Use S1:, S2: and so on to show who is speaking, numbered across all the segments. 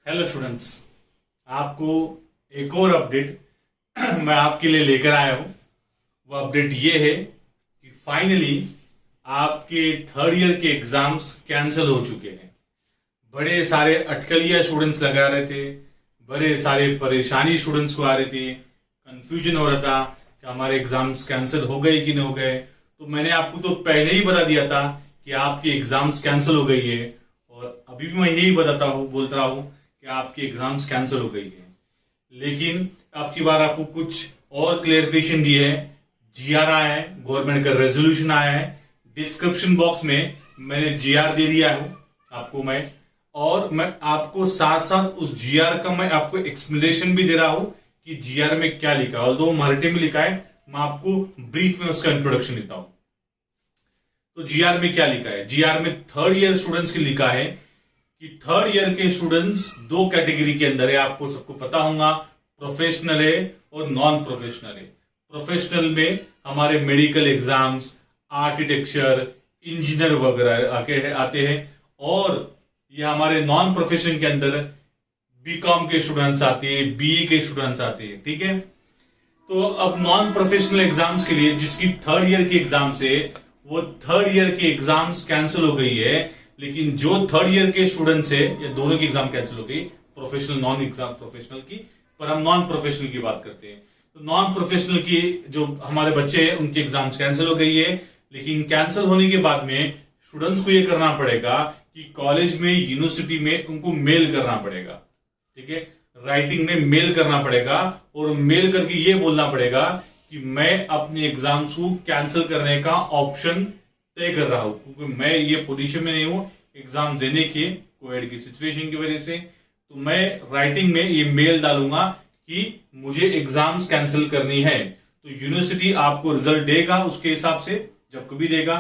S1: Hello students, आपको एक और अपडेट मैं आपके लिए लेकर आया हूं। वो अपडेट ये है कि फाइनली आपके थर्ड ईयर के एग्जाम्स कैंसिल हो चुके हैं। बड़े सारे अटकलियां स्टूडेंट्स लगा रहे थे, बड़े सारे परेशानी स्टूडेंट्स को आ रही थी, कंफ्यूजन हो रहा था कि हमारे एग्जाम्स कैंसिल हो गए कि नहीं हो गए। तो मैंने आपको तो पहले ही बता दिया था कि आपकी एग्जाम्स कैंसिल हो गई है, और अभी भी मैं यही बोलता रहा हूं कि आपकी एग्जाम्स कैंसिल हो गई है। लेकिन आपकी बार आपको कुछ और क्लेरिफिकेशन दी है। जीआर आया है, गवर्नमेंट का रेजोल्यूशन आया है। डिस्क्रिप्शन बॉक्स में मैंने जीआर दे दिया हूं आपको और मैं आपको साथ साथ उस जीआर का मैं आपको एक्सप्लेनेशन भी दे रहा हूं कि जीआर में क्या लिखा है। ऑल्दो मराठी में लिखा है, मैं आपको ब्रीफ में उसका इंट्रोडक्शन देता हूं। तो जीआर में क्या लिखा है? जीआर में थर्ड ईयर स्टूडेंट्स के लिखा है कि थर्ड ईयर के स्टूडेंट्स दो कैटेगरी के अंदर है, आपको सबको पता होगा। प्रोफेशनल है और नॉन प्रोफेशनल है। प्रोफेशनल में हमारे मेडिकल एग्जाम्स, आर्किटेक्चर, इंजीनियर वगैरह आते हैं, और ये हमारे नॉन प्रोफेशन के अंदर बीकॉम के स्टूडेंट्स आते हैं, बीए के स्टूडेंट्स आते हैं। ठीक है, तो अब नॉन प्रोफेशनल एग्जाम्स के लिए जिसकी थर्ड ईयर की एग्जाम्स है, वो थर्ड ईयर की एग्जाम्स कैंसिल हो गई है। लेकिन जो थर्ड ईयर के स्टूडेंट्स है, ये दोनों की एग्जाम कैंसिल हो गई, प्रोफेशनल नॉन एग्जाम प्रोफेशनल की। पर हम नॉन प्रोफेशनल की बात करते हैं, तो नॉन प्रोफेशनल की जो हमारे बच्चे हैं उनकी एग्जाम्स कैंसिल हो गई है। लेकिन कैंसिल होने के बाद में स्टूडेंट्स को यह करना पड़ेगा कि कॉलेज में, यूनिवर्सिटी में उनको मेल करना पड़ेगा। ठीक है, राइटिंग में मेल करना पड़ेगा, और मेल करके ये बोलना पड़ेगा कि मैं अपने एग्जाम्स को कैंसिल करने का ऑप्शन तय कर रहा हूं, क्योंकि मैं ये पोजीशन में नहीं हूं एग्जाम देने के, कोविड की सिचुएशन की वजह से। तो मैं राइटिंग में ये मेल डालूंगा कि मुझे एग्जाम्स कैंसिल करनी है। तो यूनिवर्सिटी आपको रिजल्ट देगा उसके हिसाब से, जब कभी देगा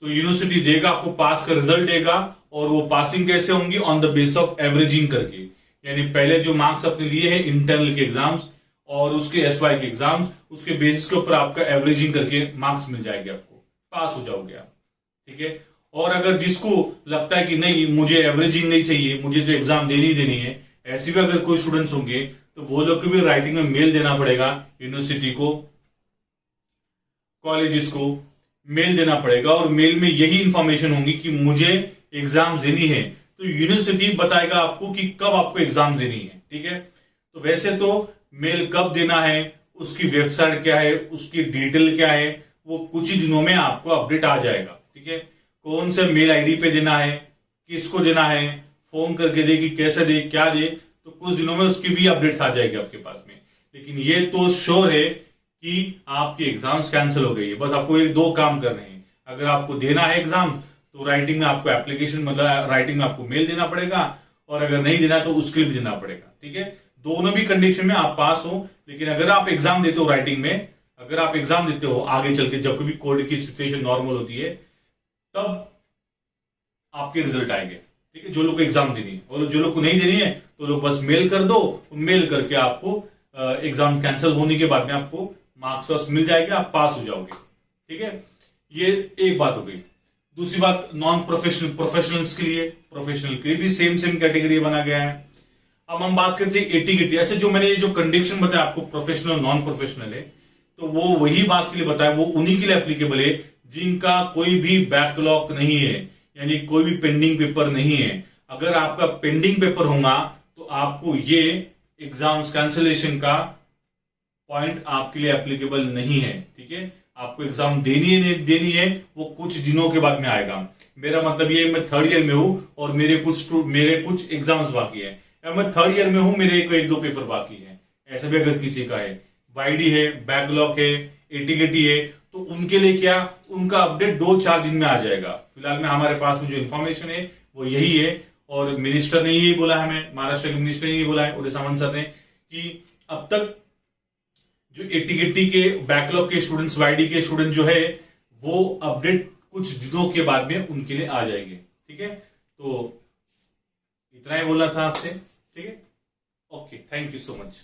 S1: तो यूनिवर्सिटी देगा आपको, पास का रिजल्ट देगा। और वो पासिंग कैसे होंगी? On the base of averaging करके, यानी पहले जो मार्क्स आपने लिए हैं इंटरनल के एग्जाम्स और उसके एसवाई के एग्जाम्स, उसके बेसिस के ऊपर आपका एवरेजिंग करके मार्क्स मिल जाएंगे, आपको पास हो जाओगे आप। ठीक है, और अगर जिसको लगता है कि नहीं मुझे एवरेजिंग नहीं चाहिए, मुझे तो एग्जाम देनी है, ऐसे भी अगर कोई स्टूडेंट्स होंगे, तो वो लोग को भी राइटिंग में मेल देना पड़ेगा यूनिवर्सिटी को, कॉलेजेस को मेल देना पड़ेगा। और मेल में यही इंफॉर्मेशन होगी कि मुझे एग्जाम देनी है, तो यूनिवर्सिटी बताएगा आपको कि कब आपको एग्जाम देनी है। ठीक है, तो वैसे तो मेल कब देना है, उसकी वेबसाइट क्या है, उसकी डिटेल क्या है, वो कुछ ही दिनों में आपको अपडेट आ जाएगा। ठीक है, कौन से मेल आईडी पे देना है, किसको देना है, फोन करके दे कि कैसे दे, क्या दे, तो कुछ दिनों में उसकी भी अपडेट्स आ जाएगी आपके पास में। लेकिन ये तो श्योर है कि आपकी एग्जाम्स कैंसिल हो गई है। बस आपको ये दो काम करने हैं। अगर आपको देना है एग्जाम, तो राइटिंग में आपको एप्लीकेशन, मतलब राइटिंग में आपको मेल देना पड़ेगा, और अगर नहीं देना तो उसके लिए भी देना पड़ेगा। ठीक है, दोनों भी कंडीशन में आप पास हो। लेकिन अगर आप एग्जाम देते हो राइटिंग में, अगर आप एग्जाम देते हो आगे चल के, जब भी कोविड की सिचुएशन नॉर्मल होती है, तब आपके रिजल्ट आएंगे। ठीक है, जो लोग को एग्जाम देनी है, और जो लोग को नहीं देनी है तो लोग बस मेल कर दो, मेल करके आपको एग्जाम कैंसिल होने के बाद में आपको मार्क्स मिल जाएगा, आप पास हो जाओगे। ठीक है, ये एक बात हो गई। दूसरी बात, नॉन प्रोफेशनल्स के लिए, प्रोफेशनल के लिए भी सेम कैटेगरी बना गया है। अब हम बात करते हैं 80-80। अच्छा, जो मैंने जो कंडीशन बताया आपको, प्रोफेशनल नॉन प्रोफेशनल है, तो वो वही बात के लिए बताया, वो उन्हीं के लिए एप्लीकेबल है जिनका कोई भी बैकलॉग नहीं है, यानी कोई भी पेंडिंग पेपर नहीं है। अगर आपका पेंडिंग पेपर होगा तो आपको ये एग्जाम्स कैंसिलेशन का पॉइंट आपके लिए एप्लीकेबल नहीं है। ठीक है, आपको एग्जाम देनी है, वो कुछ दिनों के बाद में आएगा। मेरा मतलब ये, मैं थर्ड ईयर में हूं और मेरे कुछ एग्जाम्स बाकी है, या मैं थर्ड ईयर में हूं, मेरे एक दो पेपर बाकी है, ऐसा भी अगर किसी का है, वाईडी है, बैकलॉग है, एटीकेटी है, तो उनके लिए क्या, उनका अपडेट 2-4 दिन में आ जाएगा। फिलहाल में हमारे पास में जो इन्फॉर्मेशन है वो यही है, और मिनिस्टर ने यही बोला है, हमें महाराष्ट्र के मिनिस्टर ने यही बोला है, उदय सामंत सर ने, कि अब तक जो एटीकेटी के बैकलॉग के स्टूडेंट्स, वाईडी के स्टूडेंट जो है, वो अपडेट कुछ दिनों के बाद में उनके लिए आ जाएंगे। ठीक है, तो इतना ही बोला था आपसे। ठीक है, okay, thank you so much.